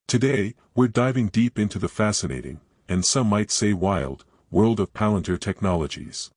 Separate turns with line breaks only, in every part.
Today, we're diving deep into the fascinating, and some might say wild, world of Palantir technologies.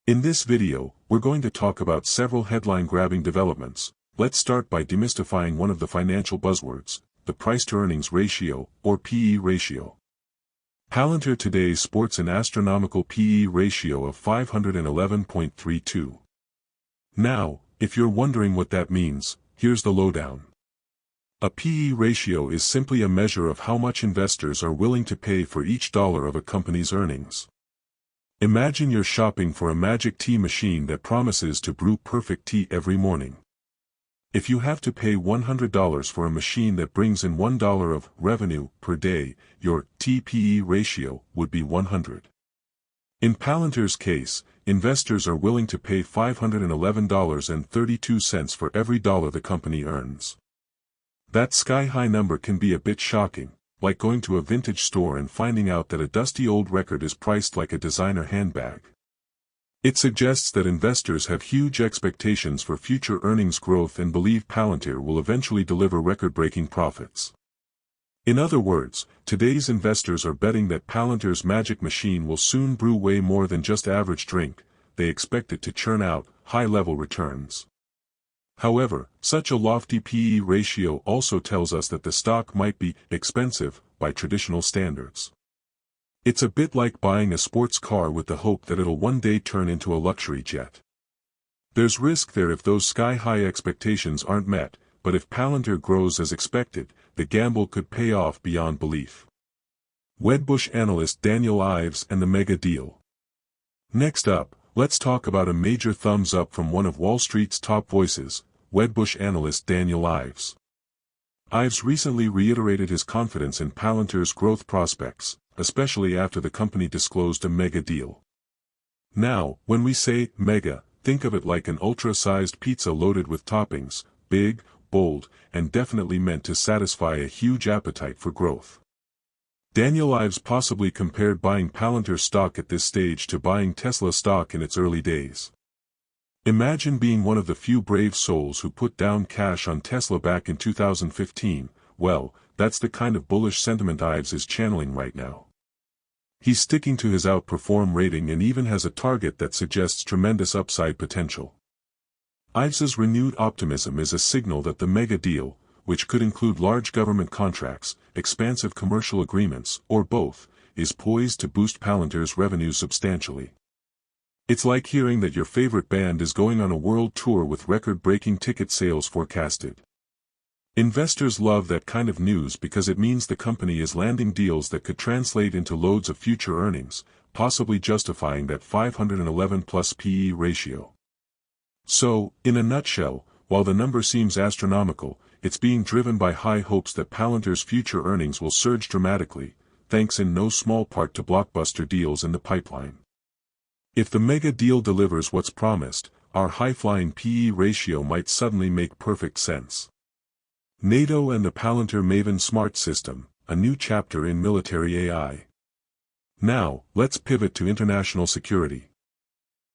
In this video, we're going to talk about several headline-grabbing developments. Let's start by demystifying one of the financial buzzwords, the price-to-earnings ratio, or PE ratio. Palantir today sports an astronomical PE ratio of 511.32. Now, if you're wondering what that means, here's the lowdown. A PE ratio is simply a measure of how much investors are willing to pay for each dollar of a company's earnings. Imagine you're shopping for a magic tea machine that promises to brew perfect tea every morning. If you have to pay $100 for a machine that brings in $1 of revenue per day, your TPE ratio would be 100. In Palantir's case, investors are willing to pay $511.32 for every dollar the company earns. That sky-high number can be a bit shocking, like going to a vintage store and finding out that a dusty old record is priced like a designer handbag. It suggests that investors have huge expectations for future earnings growth and believe Palantir will eventually deliver record-breaking profits. In other words, today's investors are betting that Palantir's magic machine will soon brew way more than just average drink. They expect it to churn out high-level returns. However, such a lofty PE ratio also tells us that the stock might be expensive by traditional standards. It's a bit like buying a sports car with the hope that it'll one day turn into a luxury jet. There's risk there if those sky-high expectations aren't met, but if Palantir grows as expected, the gamble could pay off beyond belief. Wedbush analyst Daniel Ives and the mega deal. Next up, let's talk about a major thumbs up from one of Wall Street's top voices, Wedbush analyst Daniel Ives. Ives recently reiterated his confidence in Palantir's growth prospects, especially after the company disclosed a mega deal. Now, when we say mega, think of it like an ultra-sized pizza loaded with toppings, big, bold, and definitely meant to satisfy a huge appetite for growth. Daniel Ives possibly compared buying Palantir stock at this stage to buying Tesla stock in its early days. Imagine being one of the few brave souls who put down cash on Tesla back in 2015, well, that's the kind of bullish sentiment Ives is channeling right now. He's sticking to his outperform rating and even has a target that suggests tremendous upside potential. Ives's renewed optimism is a signal that the mega deal, which could include large government contracts, expansive commercial agreements, or both, is poised to boost Palantir's revenue substantially. It's like hearing that your favorite band is going on a world tour with record-breaking ticket sales forecasted. Investors love that kind of news because it means the company is landing deals that could translate into loads of future earnings, possibly justifying that 511+ PE ratio. So, in a nutshell, while the number seems astronomical, it's being driven by high hopes that Palantir's future earnings will surge dramatically, thanks in no small part to blockbuster deals in the pipeline. If the mega deal delivers what's promised, our high-flying PE ratio might suddenly make perfect sense. NATO and the Palantir Maven Smart System, a new chapter in military AI. Now, let's pivot to international security.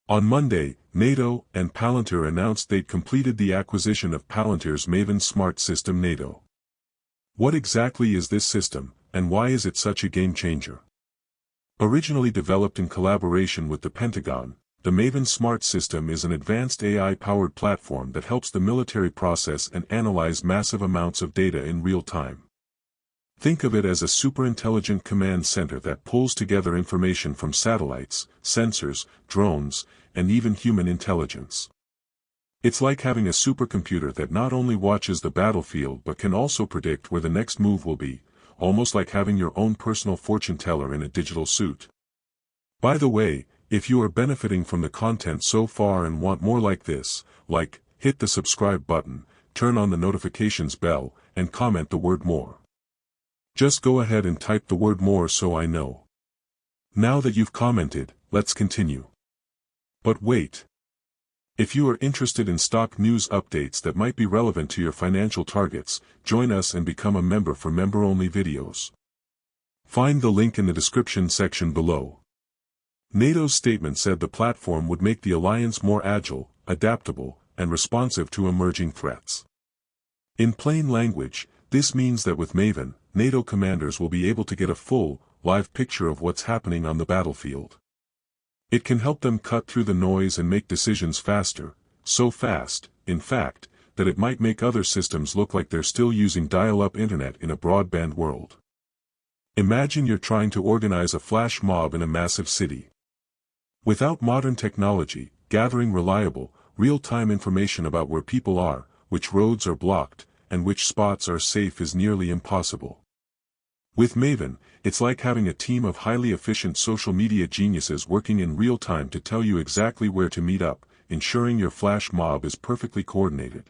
On Monday, NATO and Palantir announced they'd completed the acquisition of Palantir's Maven Smart System NATO. What exactly is this system, and why is it such a game-changer? Originally developed in collaboration with the Pentagon, the Maven Smart System is an advanced AI-powered platform that helps the military process and analyze massive amounts of data in real time. Think of it as a super-intelligent command center that pulls together information from satellites, sensors, drones, and even human intelligence. It's like having a supercomputer that not only watches the battlefield but can also predict where the next move will be, almost like having your own personal fortune teller in a digital suit. By the way, if you are benefiting from the content so far and want more like this, hit the subscribe button, turn on the notifications bell, and comment the word more. Just go ahead and type the word more so I know. Now that you've commented, let's continue. But wait. If you are interested in stock news updates that might be relevant to your financial targets, join us and become a member for member-only videos. Find the link in the description section below. NATO's statement said the platform would make the alliance more agile, adaptable, and responsive to emerging threats. In plain language, this means that with Maven, NATO commanders will be able to get a full, live picture of what's happening on the battlefield. It can help them cut through the noise and make decisions faster, so fast, in fact, that it might make other systems look like they're still using dial-up internet in a broadband world. Imagine you're trying to organize a flash mob in a massive city. Without modern technology, gathering reliable, real-time information about where people are, which roads are blocked, and which spots are safe is nearly impossible. With Maven, it's like having a team of highly efficient social media geniuses working in real time to tell you exactly where to meet up, ensuring your flash mob is perfectly coordinated.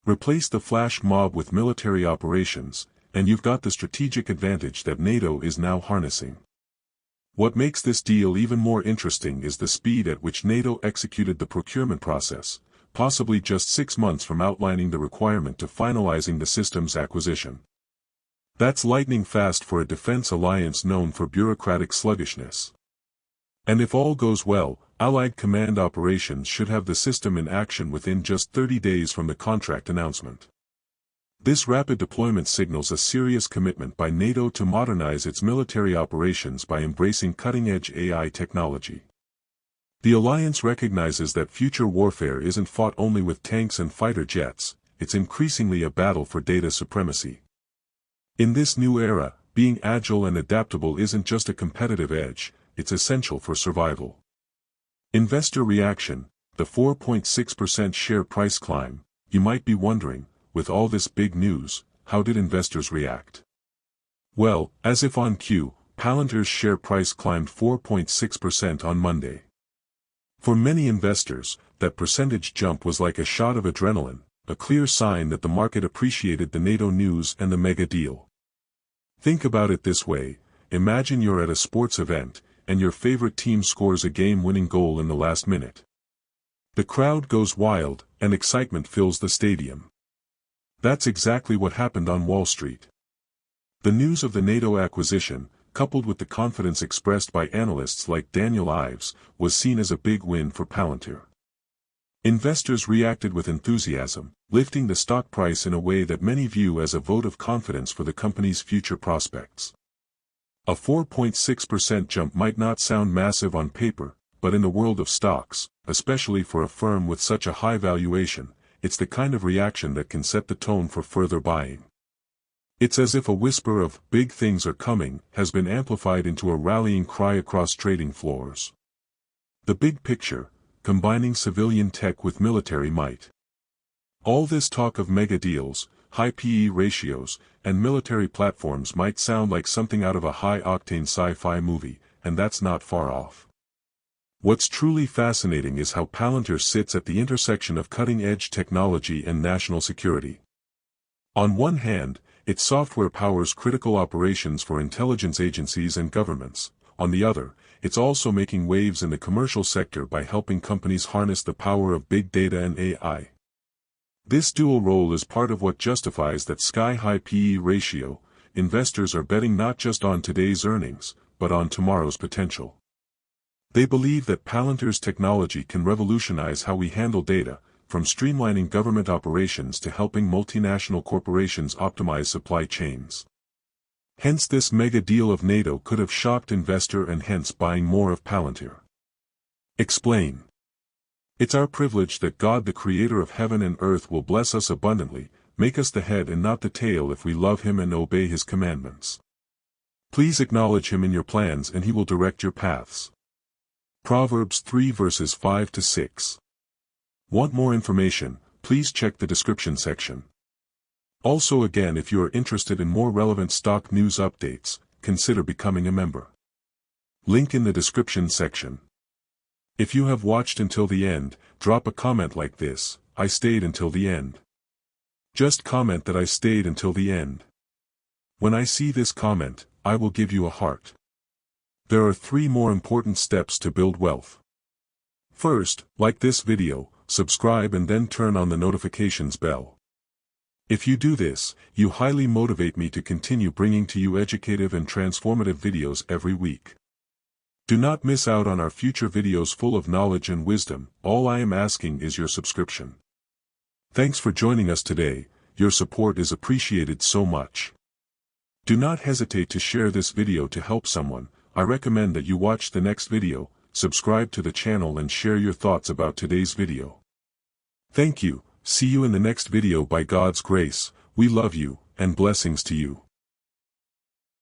Replace the flash mob with military operations, and you've got the strategic advantage that NATO is now harnessing. What makes this deal even more interesting is the speed at which NATO executed the procurement process, possibly just 6 months from outlining the requirement to finalizing the system's acquisition. That's lightning fast for a defense alliance known for bureaucratic sluggishness. And if all goes well, Allied command operations should have the system in action within just 30 days from the contract announcement. This rapid deployment signals a serious commitment by NATO to modernize its military operations by embracing cutting-edge AI technology. The alliance recognizes that future warfare isn't fought only with tanks and fighter jets, it's increasingly a battle for data supremacy. In this new era, being agile and adaptable isn't just a competitive edge, it's essential for survival. Investor reaction, the 4.6% share price climb. You might be wondering, with all this big news, how did investors react? Well, as if on cue, Palantir's share price climbed 4.6% on Monday. For many investors, that percentage jump was like a shot of adrenaline, a clear sign that the market appreciated the NATO news and the mega deal. Think about it this way, imagine you're at a sports event, and your favorite team scores a game-winning goal in the last minute. The crowd goes wild, and excitement fills the stadium. That's exactly what happened on Wall Street. The news of the NATO acquisition, coupled with the confidence expressed by analysts like Daniel Ives, was seen as a big win for Palantir. Investors reacted with enthusiasm, lifting the stock price in a way that many view as a vote of confidence for the company's future prospects. A 4.6% jump might not sound massive on paper, but in the world of stocks, especially for a firm with such a high valuation, it's the kind of reaction that can set the tone for further buying. It's as if a whisper of "big things are coming" has been amplified into a rallying cry across trading floors. The big picture, combining civilian tech with military might. All this talk of mega deals, high PE ratios, and military platforms might sound like something out of a high-octane sci-fi movie, and that's not far off. What's truly fascinating is how Palantir sits at the intersection of cutting-edge technology and national security. On one hand, its software powers critical operations for intelligence agencies and governments. On the other, it's also making waves in the commercial sector by helping companies harness the power of big data and AI. This dual role is part of what justifies that sky-high PE ratio. Investors are betting not just on today's earnings, but on tomorrow's potential. They believe that Palantir's technology can revolutionize how we handle data, from streamlining government operations to helping multinational corporations optimize supply chains. Hence this mega deal of NATO could have shocked investor and hence buying more of Palantir. Explain. It's our privilege that God, the creator of heaven and earth, will bless us abundantly, make us the head and not the tail if we love him and obey his commandments. Please acknowledge him in your plans and he will direct your paths. Proverbs 3 verses 5 to 6. Want more information? Please check the description section. Also again, if you are interested in more relevant stock news updates, consider becoming a member. Link in the description section. If you have watched until the end, drop a comment like this: "I stayed until the end." Just comment that I stayed until the end. When I see this comment, I will give you a heart. There are 3 more important steps to build wealth. First, like this video, subscribe and then turn on the notifications bell. If you do this, you highly motivate me to continue bringing to you educative and transformative videos every week. Do not miss out on our future videos full of knowledge and wisdom. All I am asking is your subscription. Thanks for joining us today, your support is appreciated so much. Do not hesitate to share this video to help someone. I recommend that you watch the next video, subscribe to the channel and share your thoughts about today's video. Thank you, see you in the next video by God's grace, we love you, and blessings to you.